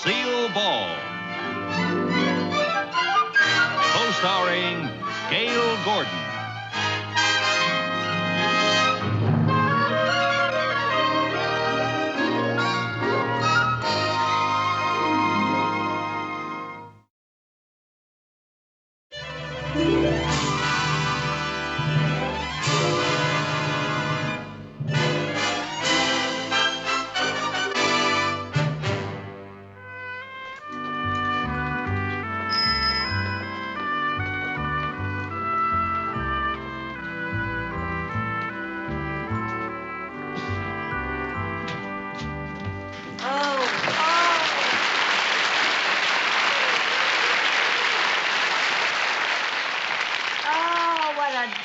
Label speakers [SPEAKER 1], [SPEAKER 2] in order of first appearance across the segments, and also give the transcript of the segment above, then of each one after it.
[SPEAKER 1] Lucille Ball. Co-starring Gail Gordon.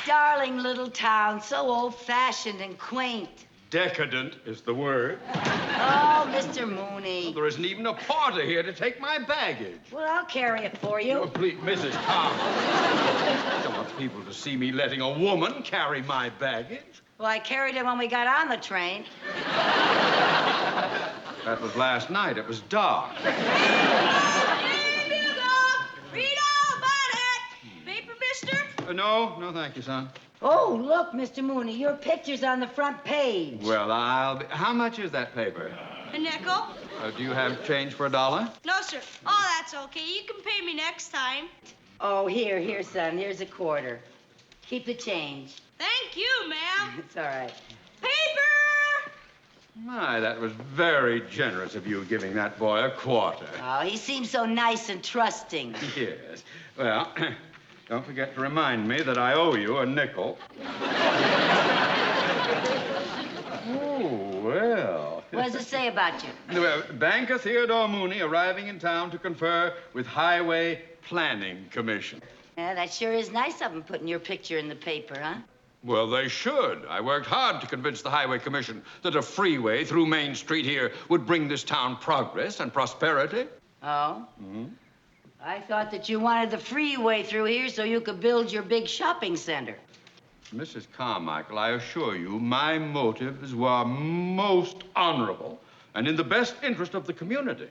[SPEAKER 2] Darling little town, so old-fashioned and quaint.
[SPEAKER 3] Decadent is the word.
[SPEAKER 2] Oh, Mr. Mooney.
[SPEAKER 3] Well, there isn't even a porter here to take my baggage.
[SPEAKER 2] Well, I'll carry it for you.
[SPEAKER 3] Oh, please, Mrs. Tom. I don't want people to see me letting a woman carry my baggage.
[SPEAKER 2] Well, I carried it when we got on the train.
[SPEAKER 3] That was last night. It was dark.
[SPEAKER 4] Read all about it. Paper, mister?
[SPEAKER 3] No, thank you, son.
[SPEAKER 2] Oh, look, Mr. Mooney, your picture's on the front page.
[SPEAKER 3] Well, how much is that paper?
[SPEAKER 4] A nickel?
[SPEAKER 3] Do you have change for $1?
[SPEAKER 4] No, sir. Oh, that's okay. You can pay me next time.
[SPEAKER 2] Oh, here, son. Here's a quarter. Keep the change.
[SPEAKER 4] Thank you, ma'am.
[SPEAKER 2] It's all right.
[SPEAKER 4] Paper!
[SPEAKER 3] My, that was very generous of you giving that boy a quarter.
[SPEAKER 2] Oh, he seems so nice and trusting.
[SPEAKER 3] Yes. Well, don't forget to remind me that I owe you a nickel. Oh, well.
[SPEAKER 2] What does it say about you?
[SPEAKER 3] Well, Banker Theodore Mooney arriving in town to confer with Highway Planning Commission.
[SPEAKER 2] Yeah, that sure is nice of them putting your picture in the paper, huh?
[SPEAKER 3] Well, they should. I worked hard to convince the Highway Commission that a freeway through Main Street here would bring this town progress and prosperity.
[SPEAKER 2] Oh? Mm-hmm. I thought that you wanted the freeway through here so you could build your big shopping center.
[SPEAKER 3] Mrs. Carmichael, I assure you, my motives were most honorable and in the best interest of the community.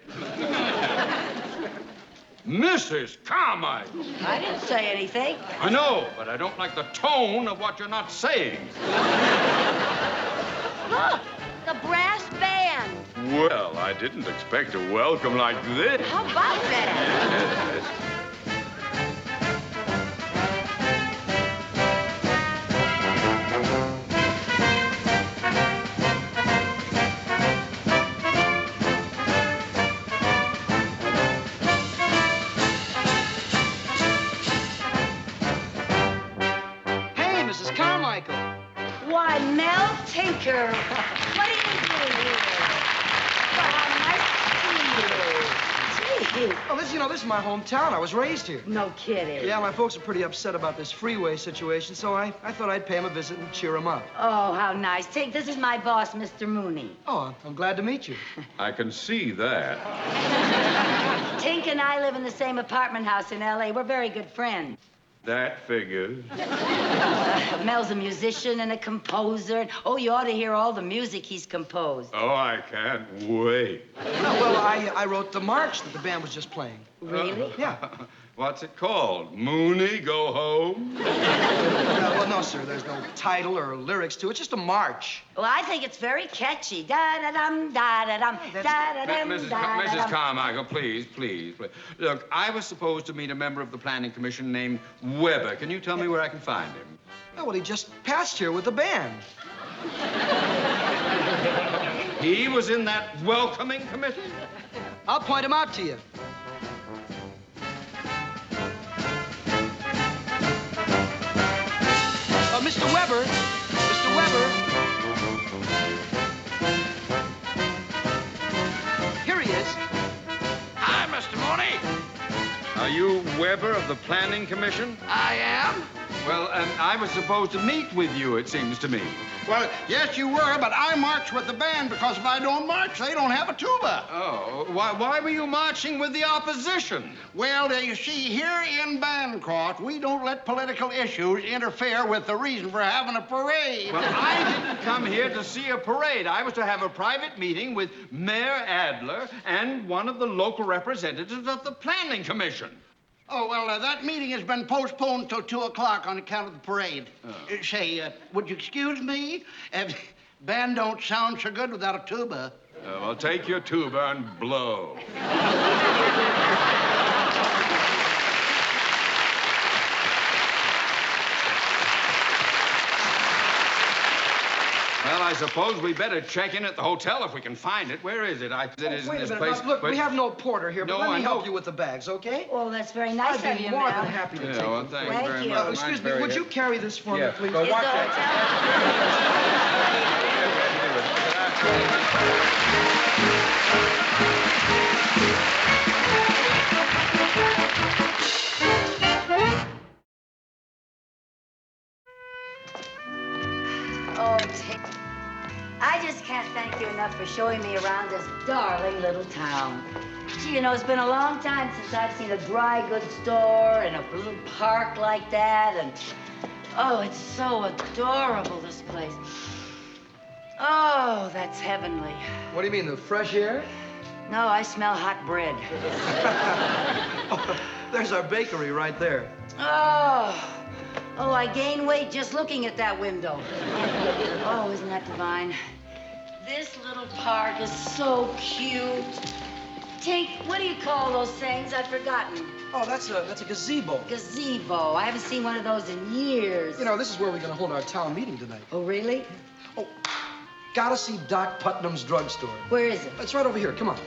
[SPEAKER 3] Mrs. Carmichael!
[SPEAKER 2] I didn't say anything.
[SPEAKER 3] I know, but I don't like the tone of what you're not saying.
[SPEAKER 4] Look, the brass band.
[SPEAKER 3] Well, I didn't expect a welcome like this.
[SPEAKER 4] How about that?
[SPEAKER 3] Yes.
[SPEAKER 2] Why, Mel Tinker. What are you doing here? Well, how nice to see you. Gee.
[SPEAKER 5] Oh, this is my hometown. I was raised here.
[SPEAKER 2] No kidding.
[SPEAKER 5] Yeah, my folks are pretty upset about this freeway situation, so I thought I'd pay them a visit and cheer them up.
[SPEAKER 2] Oh, how nice. Tink, this is my boss, Mr. Mooney.
[SPEAKER 5] Oh, I'm glad to meet you.
[SPEAKER 3] I can see that.
[SPEAKER 2] Tink and I live in the same apartment house in L.A. We're very good friends.
[SPEAKER 3] That figures.
[SPEAKER 2] Mel's a musician and a composer. Oh, you ought to hear all the music he's composed.
[SPEAKER 3] Oh, I can't wait.
[SPEAKER 5] Well, I wrote the march that the band was just playing.
[SPEAKER 2] Really?
[SPEAKER 5] Yeah.
[SPEAKER 3] What's it called? Mooney, go home?
[SPEAKER 5] Well, no, sir. There's no title or lyrics to it. It's just a march.
[SPEAKER 2] Well, I think it's very catchy. Da-da-dum, da-da-dum, da-da-dum,
[SPEAKER 3] Mrs.
[SPEAKER 2] da-da-dum.
[SPEAKER 3] Carmichael, please. Look, I was supposed to meet a member of the Planning Commission named Weber. Can you tell me where I can find him?
[SPEAKER 5] Oh, well, he just passed here with the band.
[SPEAKER 3] He was in that welcoming committee?
[SPEAKER 5] I'll point him out to you. Mr. Weber. Mr. Weber. Here he is.
[SPEAKER 6] Hi, Mr. Mooney.
[SPEAKER 3] Are you Weber of the Planning Commission?
[SPEAKER 6] I am.
[SPEAKER 3] Well, I was supposed to meet with you, it seems to me.
[SPEAKER 6] Well, yes, you were, but I marched with the band because if I don't march, they don't have a tuba.
[SPEAKER 3] Oh, why were you marching with the opposition?
[SPEAKER 6] Well, you see, here in Bancroft, we don't let political issues interfere with the reason for having a parade.
[SPEAKER 3] Well, I didn't come here to see a parade. I was to have a private meeting with Mayor Adler and one of the local representatives of the Planning Commission.
[SPEAKER 6] Oh, well, that meeting has been postponed till 2 o'clock on account of the parade. Say, would you excuse me? Band don't sound so good without a tuba.
[SPEAKER 3] Well, take your tuba and blow. Well, I suppose we better check in at the hotel if we can find it. Where is it? It is
[SPEAKER 5] Wait
[SPEAKER 3] in
[SPEAKER 5] a
[SPEAKER 3] this
[SPEAKER 5] minute.
[SPEAKER 3] place.
[SPEAKER 5] Now, look,
[SPEAKER 3] but-
[SPEAKER 5] we have no porter here, but
[SPEAKER 3] No,
[SPEAKER 5] let
[SPEAKER 3] I
[SPEAKER 5] me
[SPEAKER 3] know.
[SPEAKER 5] help you with the bags, okay?
[SPEAKER 2] Well, that's very nice
[SPEAKER 5] I'd
[SPEAKER 2] of
[SPEAKER 5] be
[SPEAKER 2] you,
[SPEAKER 5] more
[SPEAKER 2] Mel.
[SPEAKER 5] than happy to take
[SPEAKER 3] well,
[SPEAKER 5] them.
[SPEAKER 3] thank you
[SPEAKER 2] Thank
[SPEAKER 3] very
[SPEAKER 2] you.
[SPEAKER 3] much.
[SPEAKER 5] Excuse
[SPEAKER 3] Mine's
[SPEAKER 5] me,
[SPEAKER 3] very
[SPEAKER 5] would you
[SPEAKER 3] heavy.
[SPEAKER 5] carry this for me,
[SPEAKER 3] Yeah,
[SPEAKER 5] please?
[SPEAKER 3] but
[SPEAKER 2] Is
[SPEAKER 3] watch
[SPEAKER 2] the
[SPEAKER 3] it.
[SPEAKER 2] Oh, I just can't thank you enough for showing me around this darling little town. Gee, you know, it's been a long time since I've seen a dry goods store and a little park like that, and oh, it's so adorable, this place. Oh, that's heavenly.
[SPEAKER 5] What do you mean, the fresh air?
[SPEAKER 2] No, I smell hot bread.
[SPEAKER 5] Oh, there's our bakery right there.
[SPEAKER 2] Oh, I gain weight just looking at that window. Oh, isn't that divine? This little park is so cute. Tink, what do you call those things? I've forgotten.
[SPEAKER 5] Oh, that's a gazebo.
[SPEAKER 2] Gazebo. I haven't seen one of those in years.
[SPEAKER 5] You know, this is where we're going to hold our town meeting tonight.
[SPEAKER 2] Oh, really?
[SPEAKER 5] Oh, gotta see Doc Putnam's drugstore.
[SPEAKER 2] Where is it?
[SPEAKER 5] It's right over here. Come on.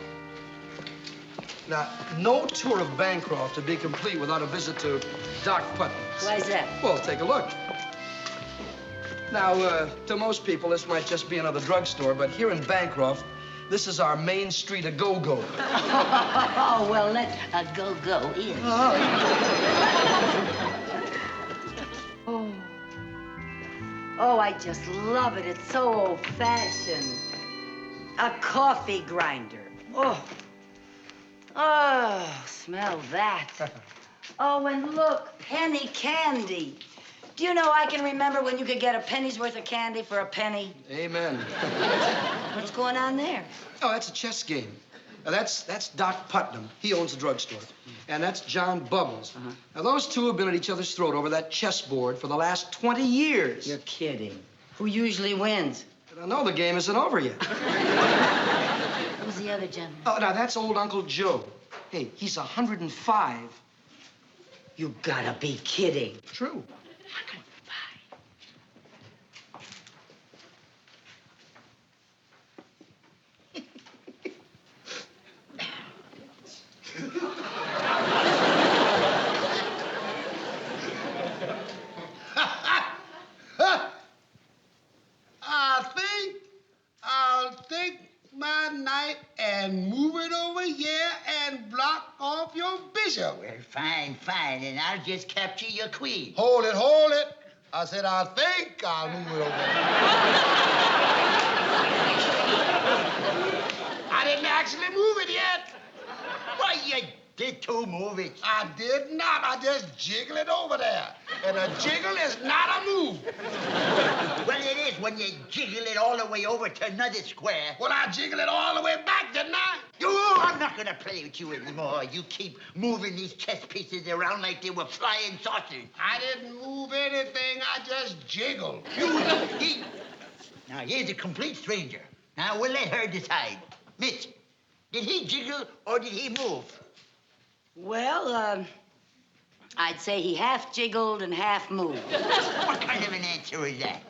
[SPEAKER 5] Now, no tour of Bancroft would be complete without a visit to Doc Putnam's.
[SPEAKER 2] Why is that?
[SPEAKER 5] Well, take a look. Now, to most people, this might just be another drugstore, but here in Bancroft, this is our main street of go-go.
[SPEAKER 2] Oh, well, let's go in. Oh, I just love it. It's so old-fashioned. A coffee grinder. Oh, smell that. Oh, and look, penny candy. Do you know I can remember when you could get a penny's worth of candy for a penny?
[SPEAKER 5] Amen.
[SPEAKER 2] What's going on there?
[SPEAKER 5] Oh, that's a chess game. Now, that's Doc Putnam. He owns the drugstore. And that's John Bubbles. Now, those two have been at each other's throat over that chessboard for the last 20 years.
[SPEAKER 2] You're kidding. Who usually wins?
[SPEAKER 5] I know the game isn't over yet.
[SPEAKER 2] Who's the other gentleman?
[SPEAKER 5] Oh, now, that's old Uncle Joe. Hey, he's 105.
[SPEAKER 2] You gotta be kidding.
[SPEAKER 5] True.
[SPEAKER 6] I'll take my knife and move it over here and block off your bishop.
[SPEAKER 7] Well, fine, and I'll just capture your queen.
[SPEAKER 6] Hold it. I said, I think I'll move it over. I didn't actually move it yet.
[SPEAKER 7] Why, you did too move it.
[SPEAKER 6] I did not. I just jiggle it over there. And a jiggle is not a move.
[SPEAKER 7] Well, it is when you jiggle it all the way over to another square.
[SPEAKER 6] Well, I jiggle it all the way back, didn't I?
[SPEAKER 7] I'm not gonna play with you anymore. You keep moving these chess pieces around like they were flying saucers.
[SPEAKER 6] I didn't move anything. I just jiggled.
[SPEAKER 7] Now, here's a complete stranger. Now, we'll let her decide. Mitch, did he jiggle or did he move?
[SPEAKER 2] Well, I'd say he half jiggled and half moved.
[SPEAKER 7] What kind of an answer is that?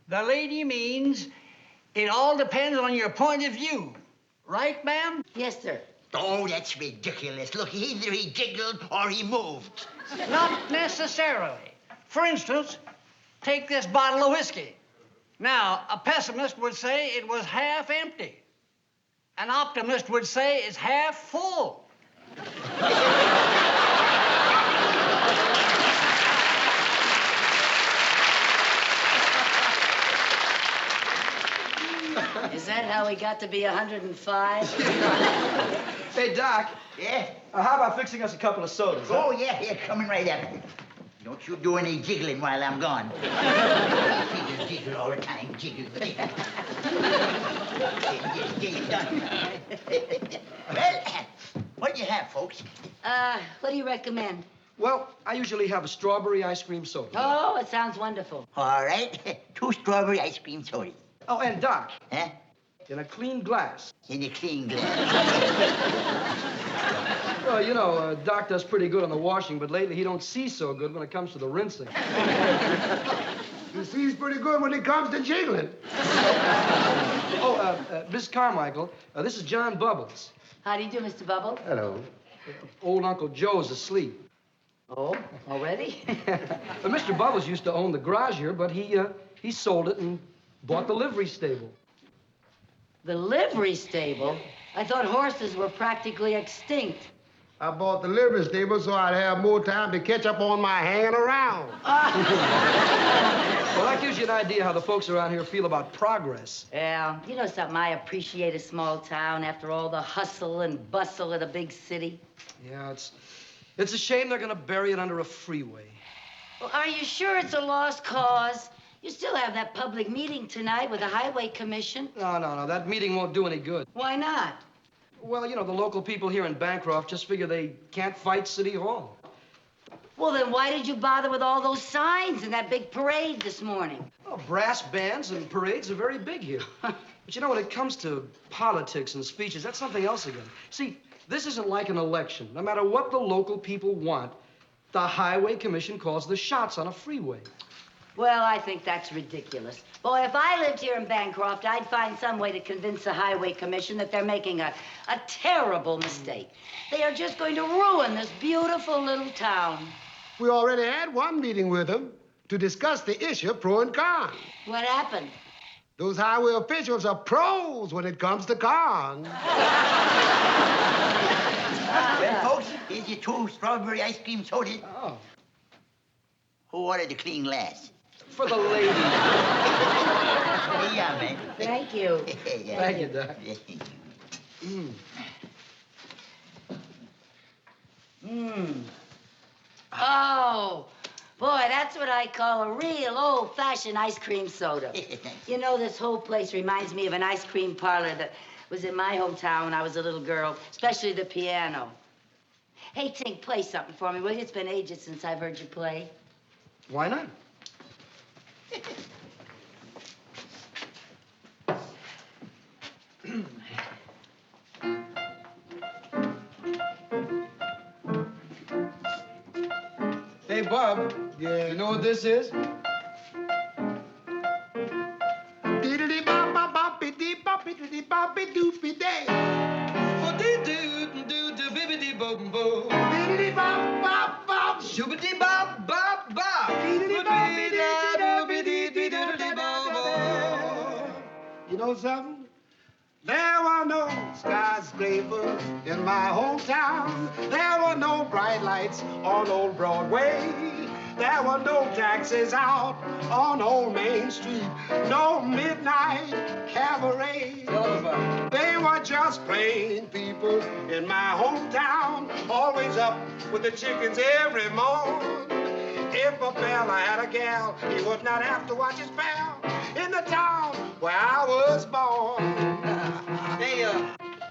[SPEAKER 8] The lady means it all depends on your point of view. Right, ma'am?
[SPEAKER 2] Yes, sir.
[SPEAKER 7] Oh, that's ridiculous. Look, either he jiggled or he moved.
[SPEAKER 8] Not necessarily. For instance, take this bottle of whiskey. Now, a pessimist would say it was half empty. An optimist would say it's half full.
[SPEAKER 2] Is that how we got to be 105?
[SPEAKER 5] Hey, Doc,
[SPEAKER 7] Yeah?
[SPEAKER 5] how about fixing us a couple of sodas?
[SPEAKER 7] Oh, yeah, coming right up. Don't you do any jiggling while I'm gone. Jiggle, jiggle all the time, jiggle. Get it done. Well, what do you have, folks?
[SPEAKER 2] What do you recommend?
[SPEAKER 5] Well, I usually have a strawberry ice cream soda.
[SPEAKER 2] Oh, it sounds wonderful.
[SPEAKER 7] All right, 2 strawberry ice cream sodas.
[SPEAKER 5] Oh, and Doc,
[SPEAKER 7] Huh?
[SPEAKER 5] in a clean glass.
[SPEAKER 7] In a clean glass.
[SPEAKER 5] Well, you know, Doc does pretty good on the washing, but lately he don't see so good when it comes to the rinsing.
[SPEAKER 6] He sees pretty good when it comes to jiggling.
[SPEAKER 5] Oh, Miss Carmichael, this is John Bubbles.
[SPEAKER 2] How do you do, Mr. Bubble?
[SPEAKER 6] Hello.
[SPEAKER 5] Old Uncle Joe's asleep.
[SPEAKER 2] Oh, already?
[SPEAKER 5] Mr. Bubbles used to own the garage here, but he sold it and bought the livery stable.
[SPEAKER 2] The livery stable? I thought horses were practically extinct.
[SPEAKER 6] I bought the livery stable so I'd have more time to catch up on my hanging around.
[SPEAKER 5] Well, that gives you an idea how the folks around here feel about progress.
[SPEAKER 2] Yeah, you know something, I appreciate a small town after all the hustle and bustle of a big city.
[SPEAKER 5] Yeah, it's a shame they're gonna bury it under a freeway.
[SPEAKER 2] Well, are you sure it's a lost cause? You still have that public meeting tonight with the Highway Commission.
[SPEAKER 5] No, that meeting won't do any good.
[SPEAKER 2] Why not?
[SPEAKER 5] Well, you know, the local people here in Bancroft just figure they can't fight City Hall.
[SPEAKER 2] Well, then why did you bother with all those signs and that big parade this morning?
[SPEAKER 5] Well, brass bands and parades are very big here. But you know, when it comes to politics and speeches, that's something else again. See, this isn't like an election. No matter what the local people want, the Highway Commission calls the shots on a freeway.
[SPEAKER 2] Well, I think that's ridiculous. Boy, if I lived here in Bancroft, I'd find some way to convince the Highway Commission that they're making a terrible mistake. They are just going to ruin this beautiful little town.
[SPEAKER 6] We already had one meeting with them to discuss the issue pro and con.
[SPEAKER 2] What happened?
[SPEAKER 6] Those highway officials are pros when it comes to cons.
[SPEAKER 7] Well, folks, here's your 2 strawberry ice cream sodas.
[SPEAKER 5] Oh,
[SPEAKER 7] Who ordered the clean glass?
[SPEAKER 5] for the lady.
[SPEAKER 7] Yeah, man.
[SPEAKER 2] Thank you.
[SPEAKER 7] Yeah.
[SPEAKER 5] Thank you, Doc.
[SPEAKER 2] Oh, boy, that's what I call a real old-fashioned ice cream soda. You know, this whole place reminds me of an ice cream parlor that was in my hometown when I was a little girl, especially the piano. Hey, Tink, play something for me, will you? It's been ages since I've heard you play.
[SPEAKER 5] Why not? Hey, Bob.
[SPEAKER 6] Yeah.
[SPEAKER 5] You know what this is?
[SPEAKER 6] Diddly-bop-bop-bop-dee-dee-bop-bee-doopy-day.
[SPEAKER 5] Diddly-bop-bop-bop.
[SPEAKER 6] Diddly-bop-bop-bop.
[SPEAKER 5] Shoobity-bop-bop-bop.
[SPEAKER 6] You know something? There were no skyscrapers in my hometown. There were no bright lights on old Broadway. There were no taxis out on old Main Street. No midnight cabaret.
[SPEAKER 5] Tell them about
[SPEAKER 6] They were just plain people in my hometown. Always up with the chickens every morn. If a fella had a gal, he would not have to watch his pal in the town where I was born.
[SPEAKER 5] Hey,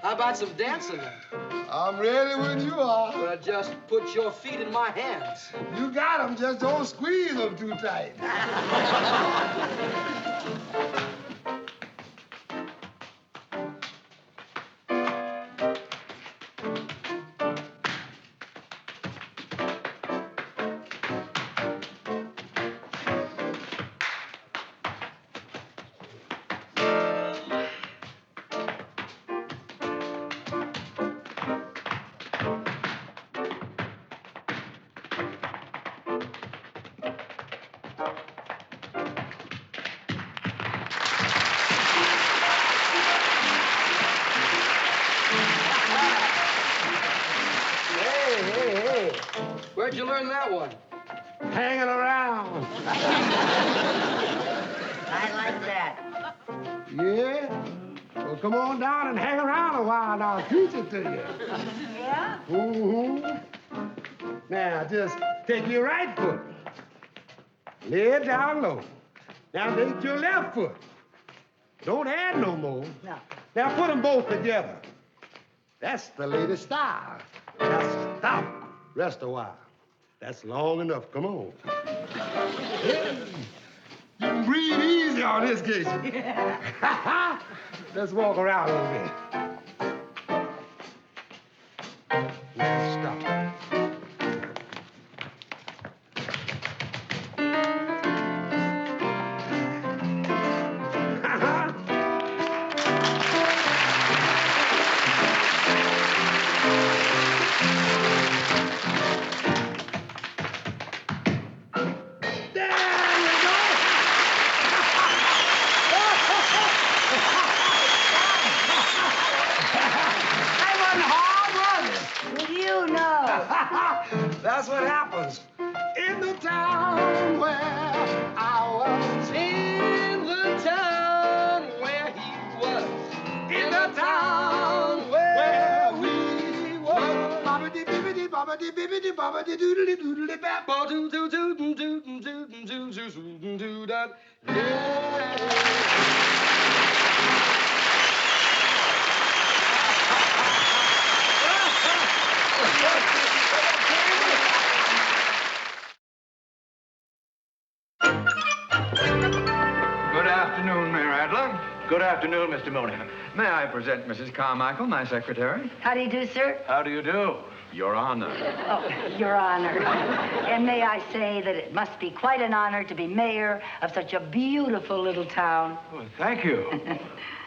[SPEAKER 5] how about some dancing then?
[SPEAKER 6] I'm ready when you are.
[SPEAKER 5] Well, just put your feet in my hands.
[SPEAKER 6] You got 'em, just don't squeeze 'em too tight.
[SPEAKER 5] Hey. Where'd you learn that one?
[SPEAKER 6] Hanging around.
[SPEAKER 2] I like that.
[SPEAKER 6] Yeah? Well, come on down and hang around a while and I'll teach it to you.
[SPEAKER 2] Yeah?
[SPEAKER 6] Now, just take your right foot. Lay it down low. Now, take your left foot. Don't add no more.
[SPEAKER 2] No.
[SPEAKER 6] Now, put them both together. That's the latest style. Now, stop. Rest a while. That's long enough. Come on. Hey, you can breathe easy on this case. Let's walk around a little bit. Now, stop. That's what happens in the town where I was. In the town where he was. In the town where we were. Bobbity bibbity bobbity bibbity bobbity doodly doodly bap. Doo doo doo doo doo doo doo doo doo doo doo.
[SPEAKER 3] Good afternoon, Mayor Adler.
[SPEAKER 9] Good afternoon, Mr. Mooney.
[SPEAKER 3] May I present Mrs. Carmichael, my secretary?
[SPEAKER 2] How do you do, sir?
[SPEAKER 9] How do you do?
[SPEAKER 3] Your Honor.
[SPEAKER 2] Oh, Your Honor. And may I say that it must be quite an honor to be mayor of such a beautiful little town.
[SPEAKER 9] Well, thank you.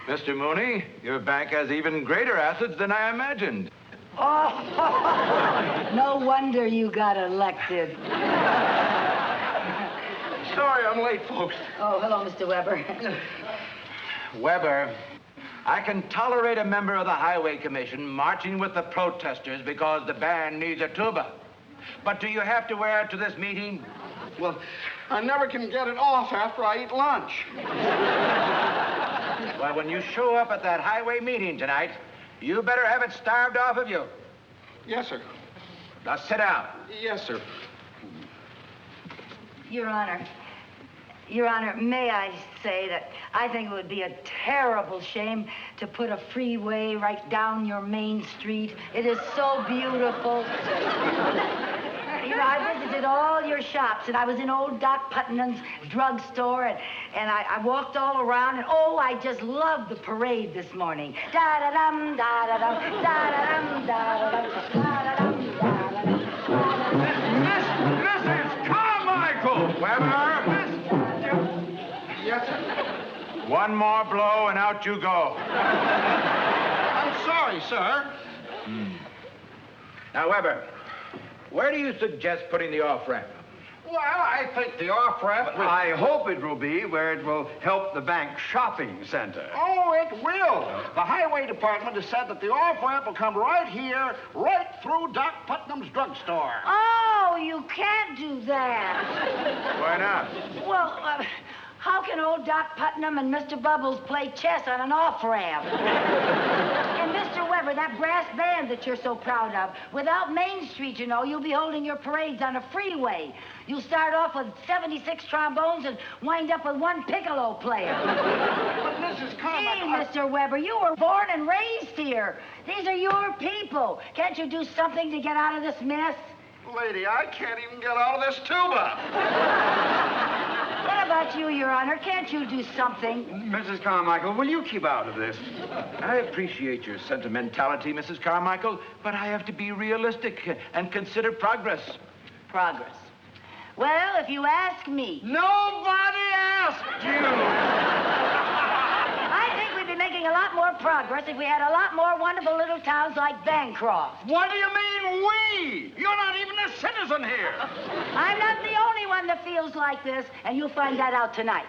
[SPEAKER 9] Mr. Mooney, your bank has even greater assets than I imagined.
[SPEAKER 2] Oh, no wonder you got elected.
[SPEAKER 9] Sorry I'm late, folks.
[SPEAKER 2] Oh, hello, Mr. Weber.
[SPEAKER 9] Weber, I can tolerate a member of the Highway Commission marching with the protesters because the band needs a tuba. But do you have to wear it to this meeting?
[SPEAKER 6] Well, I never can get it off after I eat lunch.
[SPEAKER 9] Well, when you show up at that highway meeting tonight, you better have it starved off of you.
[SPEAKER 6] Yes, sir.
[SPEAKER 9] Now sit down.
[SPEAKER 6] Yes, sir.
[SPEAKER 2] Your Honor, may I say that I think it would be a terrible shame to put a freeway right down your main street. It is so beautiful. You know, I visited all your shops, and I was in old Doc Putnam's drugstore, and I walked all around, and oh, I just loved the parade this morning. Da-da-dum, da-da-dum, da-da-dum, da-da-dum, da-da-dum, da-da-dum.
[SPEAKER 9] Mrs. Carmichael! Weber!
[SPEAKER 6] Yes, sir.
[SPEAKER 9] One more blow and out you go.
[SPEAKER 6] I'm sorry, sir.
[SPEAKER 9] Now, Weber, where do you suggest putting the off-ramp?
[SPEAKER 6] Well, I think the off-ramp...
[SPEAKER 3] I hope it will be where it will help the bank shopping center.
[SPEAKER 6] Oh, it will. The highway department has said that the off-ramp will come right here, right through Doc Putnam's drugstore.
[SPEAKER 2] Oh, you can't do that.
[SPEAKER 9] Why not?
[SPEAKER 2] Well, how can old Doc Putnam and Mr. Bubbles play chess on an off-ramp? And Mr. Weber, that brass band that you're so proud of, without Main Street, you know, you'll be holding your parades on a freeway. You'll start off with 76 trombones and wind up with one piccolo player.
[SPEAKER 6] But Mrs. Carmichael...
[SPEAKER 2] Hey, Mr. Weber, you were born and raised here. These are your people. Can't you do something to get out of this mess?
[SPEAKER 6] Lady, I can't even get out of this tuba.
[SPEAKER 2] What about you, Your Honor? Can't you do something?
[SPEAKER 3] Mrs. Carmichael, will you keep out of this?
[SPEAKER 9] I appreciate your sentimentality, Mrs. Carmichael, but I have to be realistic and consider progress.
[SPEAKER 2] Progress. Well, if you ask me.
[SPEAKER 6] Nobody asked you.
[SPEAKER 2] I think we'd be making a lot more progress if we had a lot more wonderful little towns like Bancroft.
[SPEAKER 6] What do you mean, we? You're not even a citizen here.
[SPEAKER 2] I'm not the only one that feels like this, and you'll find that out tonight.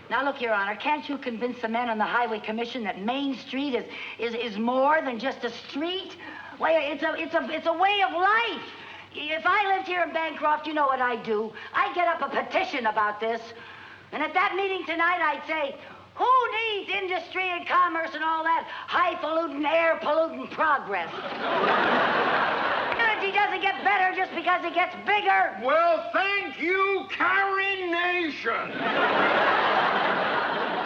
[SPEAKER 2] Now, look, Your Honor, can't you convince the men on the Highway Commission that Main Street is more than just a street? Well, it's a way of life. If I lived here in Bancroft, you know what I'd do. I'd get up a petition about this. And at that meeting tonight, I'd say, Who needs industry and commerce and all that high-polluting, air-polluting progress? Energy doesn't get better just because it gets bigger.
[SPEAKER 3] Well, thank you, Carination.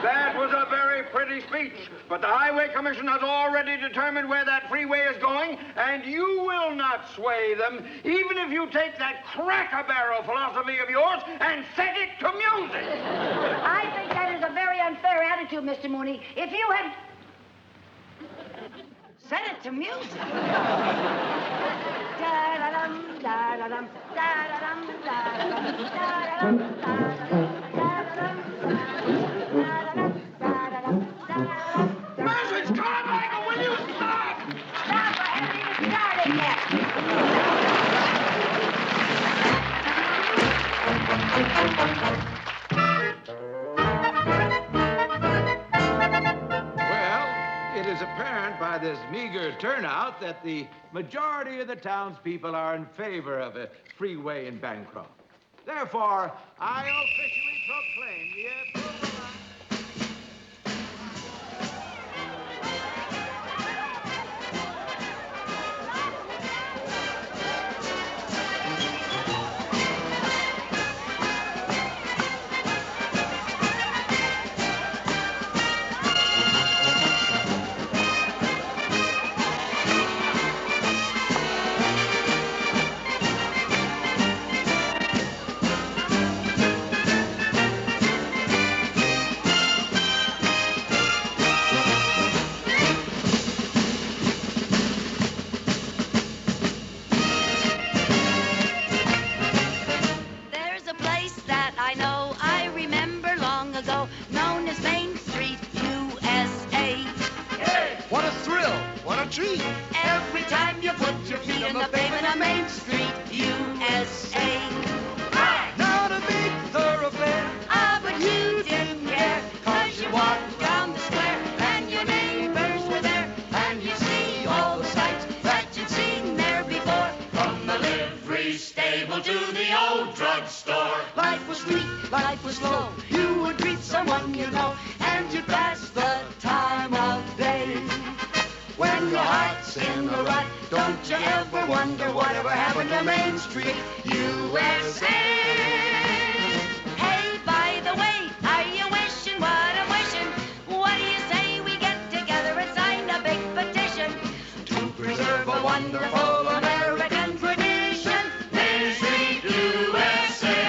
[SPEAKER 3] That was a very pretty speech, but the Highway Commission has already determined where that freeway is going, and you will not sway them, even if you take that crack-a-barrel philosophy of yours and set it to music.
[SPEAKER 2] I think that is a very unfair attitude, Mr. Mooney. If you had set it to music. Da-da-dum, da-da-dum, da-da-dum, da-da-dum, da-da-dum, da-da-dum,
[SPEAKER 3] Message, Carmichael, will you stop?
[SPEAKER 2] Stop, I haven't even started yet.
[SPEAKER 9] Well, it is apparent by this meager turnout that the majority of the townspeople are in favor of a freeway in Bancroft. Therefore, I officially proclaim the approval of...
[SPEAKER 4] There's a place that I know, I remember long ago, known as Main Street, USA.
[SPEAKER 6] What a thrill! What a treat!
[SPEAKER 4] Every time you put your feet on the pavement of Main Street, USA.
[SPEAKER 6] Not a big thoroughfare.
[SPEAKER 4] Ah, but you didn't care, 'cause you walked down the square, and your neighbors were there, and you see all the sights that you'd seen there before. From the livery stable to the old drugstore. Life was sweet, life was slow. You would greet someone you know, and you'd pass the time of day. When your heart's in a rut, don't you ever wonder whatever happened to Main Street, USA. Hey, by the way, are you wishing what I'm wishing? What do you say we get together and sign a big petition to preserve a wonderful American tradition? Main Street, USA.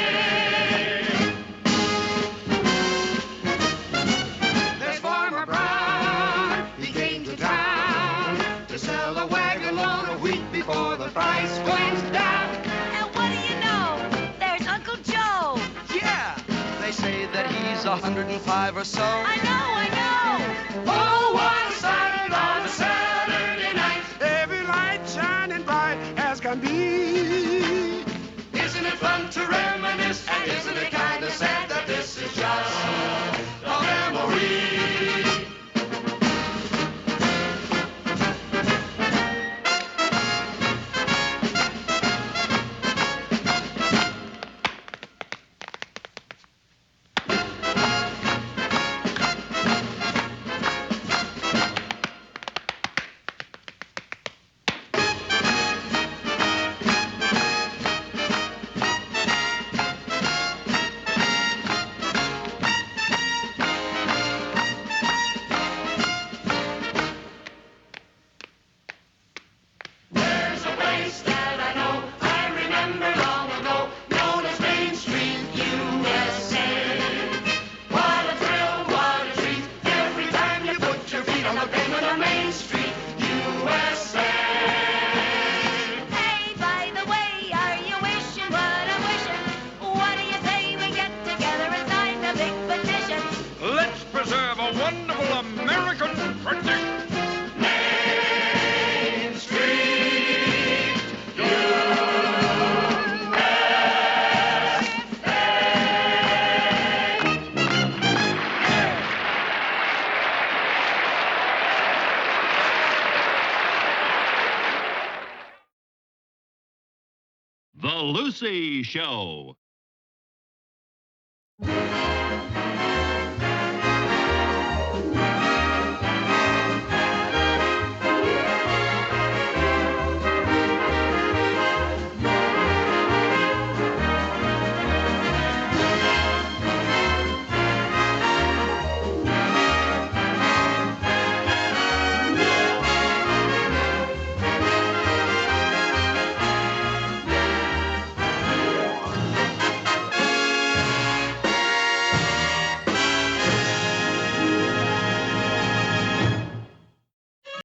[SPEAKER 6] There's Farmer Brown. He came to town to sell a wagon load of wheat before the price went down.
[SPEAKER 4] And what do you know? There's Uncle Joe.
[SPEAKER 5] Yeah, they say that he's 105 or so.
[SPEAKER 4] I know.
[SPEAKER 6] Oh, one sided on a Saturday night. Every light shining bright as can be. Isn't it fun to reminisce? And isn't it kind of sad that this is just a memory? There's a place that I know, I remember long ago, known as Main Street, USA. What a thrill, what a treat, every time you put your feet on the pavement of Main Street, USA.
[SPEAKER 4] Hey, by the way, are you wishing what I'm wishing? What do you say we get together and sign a big petition?
[SPEAKER 3] Let's preserve a wonderful American tradition.
[SPEAKER 6] Main Street,
[SPEAKER 1] The Lucy Show.